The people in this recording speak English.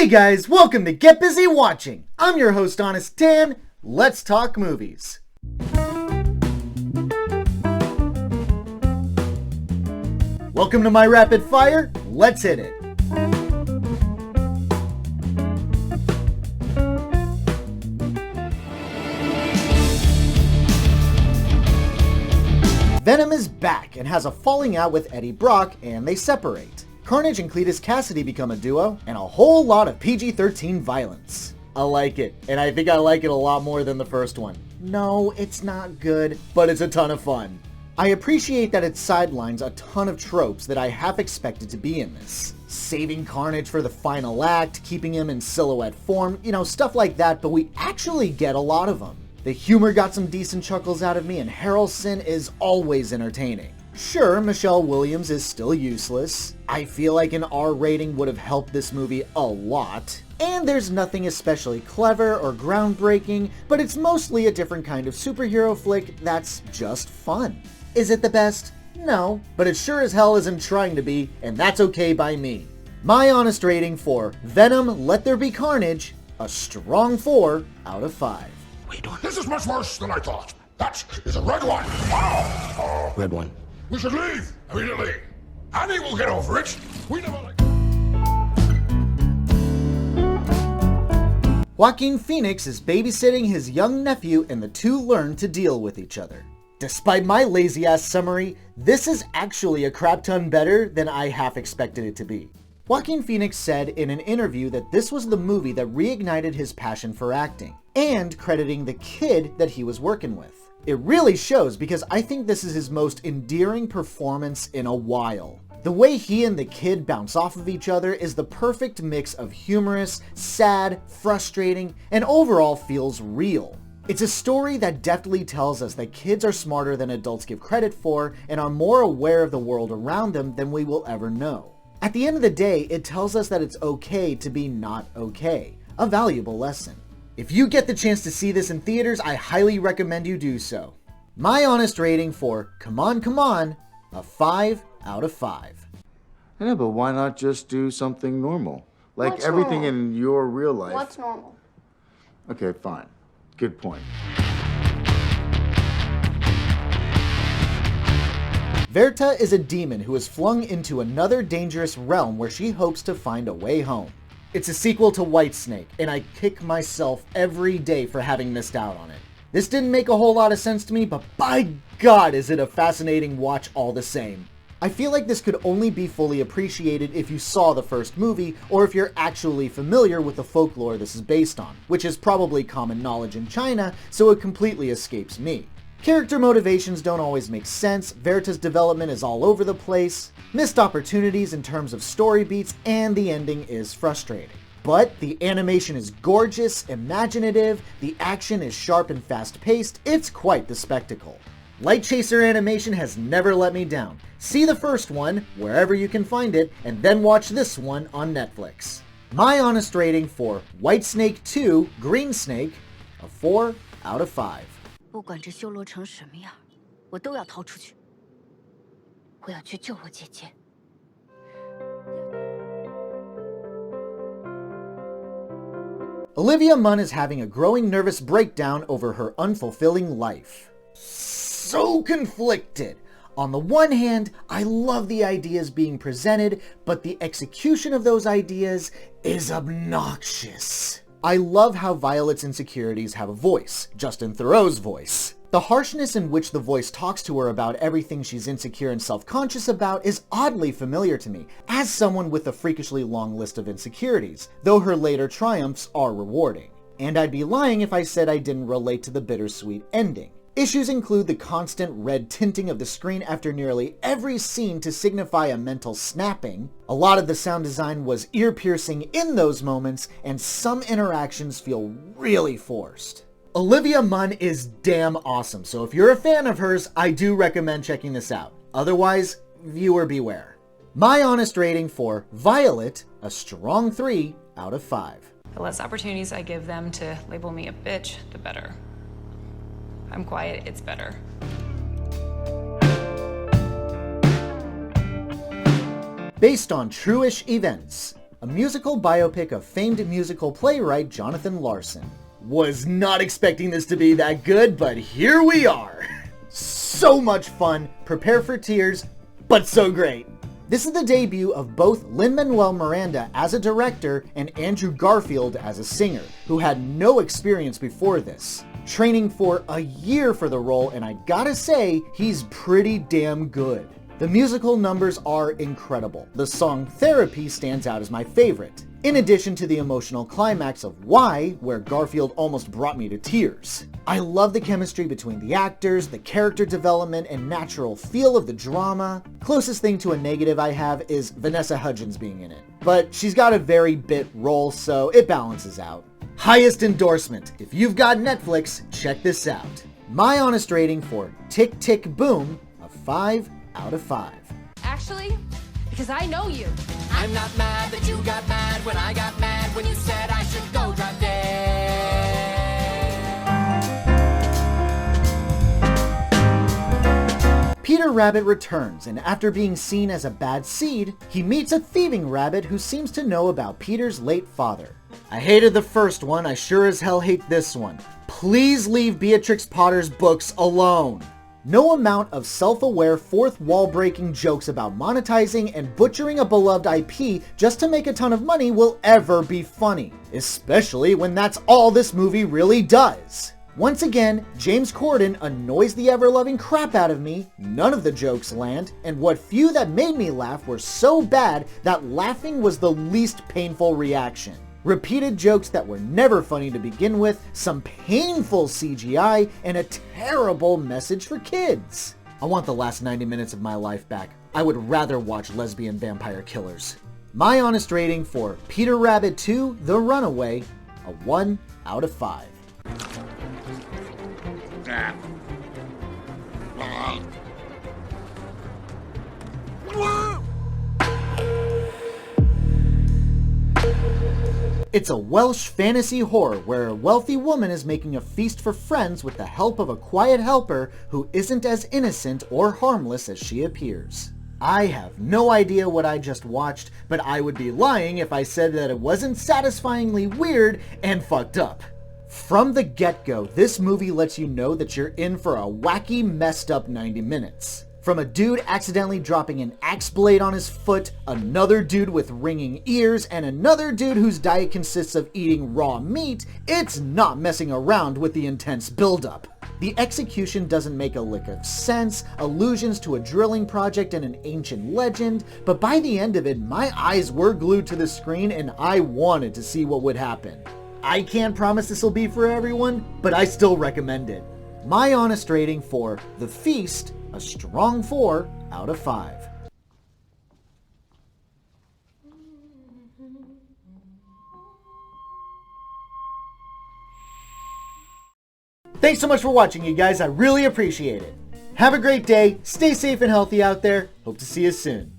Hey guys, welcome to Get Busy Watching. I'm your host, Honest Dan. Let's talk movies. Welcome to my rapid fire. Let's hit it. Venom is back and has a falling out with Eddie Brock, and they separate. Carnage and Cletus Cassidy become a duo, and a whole lot of PG-13 violence. I like it, and I think I like it a lot more than the first one. No, it's not good, but it's a ton of fun. I appreciate that it sidelines a ton of tropes that I half expected to be in this. Saving Carnage for the final act, keeping him in silhouette form, stuff like that, but we actually get a lot of them. The humor got some decent chuckles out of me, and Harrelson is always entertaining. Sure, Michelle Williams is still useless. I feel like an R rating would have helped this movie a lot. And there's nothing especially clever or groundbreaking, but it's mostly a different kind of superhero flick that's just fun. Is it the best? No, but it sure as hell isn't trying to be, and that's okay by me. My honest rating for Venom: Let There Be Carnage, a strong 4 out of 5. Wait, this is much worse than I thought. That is a red one. Wow. Red one. We should leave immediately. Annie will get over it. We never like... Joaquin Phoenix is babysitting his young nephew, and the two learn to deal with each other. Despite my lazy-ass summary, this is actually a crap ton better than I half expected it to be. Joaquin Phoenix said in an interview that this was the movie that reignited his passion for acting, and crediting the kid that he was working with. It really shows, because I think this is his most endearing performance in a while. The way he and the kid bounce off of each other is the perfect mix of humorous, sad, frustrating, and overall feels real. It's a story that deftly tells us that kids are smarter than adults give credit for and are more aware of the world around them than we will ever know. At the end of the day, it tells us that it's okay to be not okay. A valuable lesson. If you get the chance to see this in theaters, I highly recommend you do so. My honest rating for Come On, a 5 out of 5. I know, but why not just do something normal? Like What's everything normal? in your real life. What's normal? Okay, fine. Good point. Verta is a demon who is flung into another dangerous realm where she hopes to find a way home. It's a sequel to Whitesnake, and I kick myself every day for having missed out on it. This didn't make a whole lot of sense to me, but by God is it a fascinating watch all the same. I feel like this could only be fully appreciated if you saw the first movie, or if you're actually familiar with the folklore this is based on, which is probably common knowledge in China, so it completely escapes me. Character motivations don't always make sense, Verta's development is all over the place, missed opportunities in terms of story beats, and the ending is frustrating. But the animation is gorgeous, imaginative, the action is sharp and fast-paced, it's quite the spectacle. Light Chaser animation has never let me down. See the first one, wherever you can find it, and then watch this one on Netflix. My honest rating for Whitesnake 2: Green Snake, a 4 out of 5. 不管这修罗城什么样，我都要逃出去。我要去救我姐姐。 Olivia Munn is having a growing nervous breakdown over her unfulfilling life. So conflicted. On the one hand, I love the ideas being presented, but the execution of those ideas is obnoxious. I love how Violet's insecurities have a voice, Justin Theroux's voice. The harshness in which the voice talks to her about everything she's insecure and self-conscious about is oddly familiar to me, as someone with a freakishly long list of insecurities, though her later triumphs are rewarding. And I'd be lying if I said I didn't relate to the bittersweet ending. Issues include the constant red tinting of the screen after nearly every scene to signify a mental snapping. A lot of the sound design was ear-piercing in those moments, and some interactions feel really forced. Olivia Munn is damn awesome, so if you're a fan of hers, I do recommend checking this out. Otherwise, viewer beware. My honest rating for Violet, a strong 3 out of 5. The less opportunities I give them to label me a bitch, the better. I'm quiet, it's better. Based on true-ish events, a musical biopic of famed musical playwright Jonathan Larson. Was not expecting this to be that good, but here we are. So much fun, prepare for tears, but so great. This is the debut of both Lin-Manuel Miranda as a director and Andrew Garfield as a singer, who had no experience before this. Training for a year for the role, and I gotta say, he's pretty damn good. The musical numbers are incredible. The song Therapy stands out as my favorite, in addition to the emotional climax of Why, where Garfield almost brought me to tears. I love the chemistry between the actors, the character development, and natural feel of the drama. Closest thing to a negative I have is Vanessa Hudgens being in it, but she's got a very bit role, so it balances out. Highest endorsement. If you've got Netflix, check this out. My honest rating for Tick Tick Boom, a 5 out of 5. Actually, because I know you. I'm not mad that you got mad when I got mad when you said I should go drive dead. Peter Rabbit returns, and after being seen as a bad seed, he meets a thieving rabbit who seems to know about Peter's late father. I hated the first one, I sure as hell hate this one. Please leave Beatrix Potter's books alone. No amount of self-aware fourth wall-breaking jokes about monetizing and butchering a beloved IP just to make a ton of money will ever be funny, especially when that's all this movie really does. Once again, James Corden annoys the ever-loving crap out of me, none of the jokes land, and what few that made me laugh were so bad that laughing was the least painful reaction. Repeated jokes that were never funny to begin with, some painful CGI, and a terrible message for kids. I want the last 90 minutes of my life back. I would rather watch lesbian vampire killers. My honest rating for Peter Rabbit 2: The Runaway, a 1 out of 5. It's a Welsh fantasy horror where a wealthy woman is making a feast for friends with the help of a quiet helper who isn't as innocent or harmless as she appears. I have no idea what I just watched, but I would be lying if I said that it wasn't satisfyingly weird and fucked up. From the get-go, this movie lets you know that you're in for a wacky, messed up 90 minutes. From a dude accidentally dropping an axe blade on his foot, another dude with ringing ears, and another dude whose diet consists of eating raw meat, it's not messing around with the intense buildup. The execution doesn't make a lick of sense, allusions to a drilling project and an ancient legend, but by the end of it, my eyes were glued to the screen and I wanted to see what would happen. I can't promise this will be for everyone, but I still recommend it. My honest rating for The Feast, a strong 4 out of 5. Thanks so much for watching, you guys. I really appreciate it. Have a great day. Stay safe and healthy out there. Hope to see you soon.